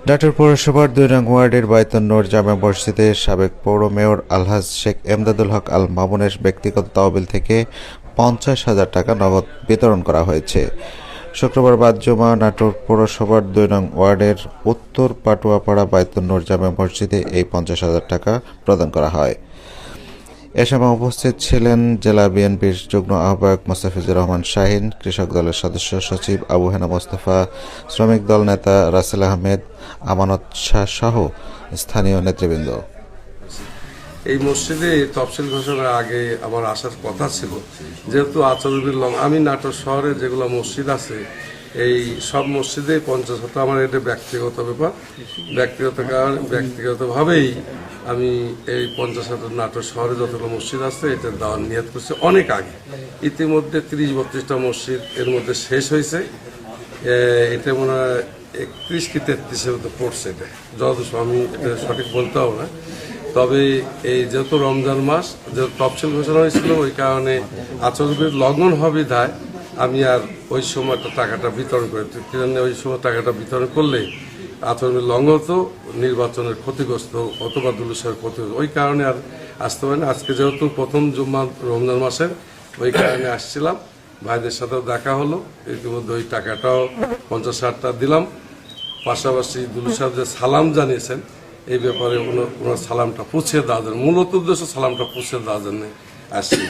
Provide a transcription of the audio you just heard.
নাটোর পৌরসভার ২ নং ওয়ার্ডের বায়তুন নূর জামে মসজিদে সাবেক পৌর মেয়র আলহাজ শেখ এমদাদুল হক আল মামুনের ব্যক্তিগত তহবিল থেকে ৫০,০০০ টাকা নগদ বিতরণ করা হয়েছে। শুক্রবার বাদ জুমা নাটোর পৌরসভার ২ নং ওয়ার্ডের উত্তর পাটুয়াপাড়া বায়তুন নূর জামে মসজিদে এই ৫০,০০০ টাকা প্রদান করা হয়। এ সময় উপস্থিত ছিলেন জেলা বিএনপির যুগ্ম আহ্বায়ক মোস্তাফিজুর রহমান শাহীন, কৃষক দলের সদস্য সচিব আবু হেনা মোস্তফা, শ্রমিক দল নেতা রাসেল আহমেদ, আমানত শাহ সহ স্থানীয় নেতৃবৃন্দ। এই মসজিদে তফসিল ঘোষণার আগে আমার আসার কথা ছিল, যেহেতু আচরণবির আমি নাটোর শহরে যেগুলো মসজিদ আছে এই সব মসজিদে ৫০ আমার এটা ব্যক্তিগত ব্যাপার, ব্যক্তিগত কারণ ব্যক্তিগতভাবেই আমি এই ৫০ নাটোর শহরে যতগুলো মসজিদ আছে এটা দেওয়ার নিয়ত করছি অনেক আগে। ইতিমধ্যে ৩০-৩২টা মসজিদ এর মধ্যে শেষ হয়েছে। এটা মনে হয় ৩১ কি ৩৩-এর মধ্যে পড়ছে। এটা যথেষ্ট, আমি এটা সঠিক বলতে হবে না। তবে এই যেহেতু রমজান মাস যেহেতু তফসিল ঘোষণা হয়েছিল, ওই কারণে আচরণবির লঙ্ঘন হবে ধায় আমি আর ওই সময়টা টাকাটা বিতরণ করি। ওই সময় টাকাটা বিতরণ করলে আচরণবির লঙ্ঘন হতো, নির্বাচনের ক্ষতিগ্রস্ত অথবা দুলুসার ক্ষতিগ্রস্ত, ওই কারণে আর আসতে পারি না। আজকে যেহেতু প্রথম জুম্মা রমজান মাসের, ওই কারণে আসছিলাম, ভাইদের সাথেও দেখা হলো। ইতিমধ্যে ওই টাকাটাও ৫০,০০০ টাকা দিলাম। পাশাপাশি দুলু সাহেব যে সালাম জানিয়েছেন এই ব্যাপারে ওনার সালামটা পৌঁছে দেওয়ার জন্য, মূলত উদ্দেশ্য সালামটা পৌঁছে দেওয়ার জন্য আসছি।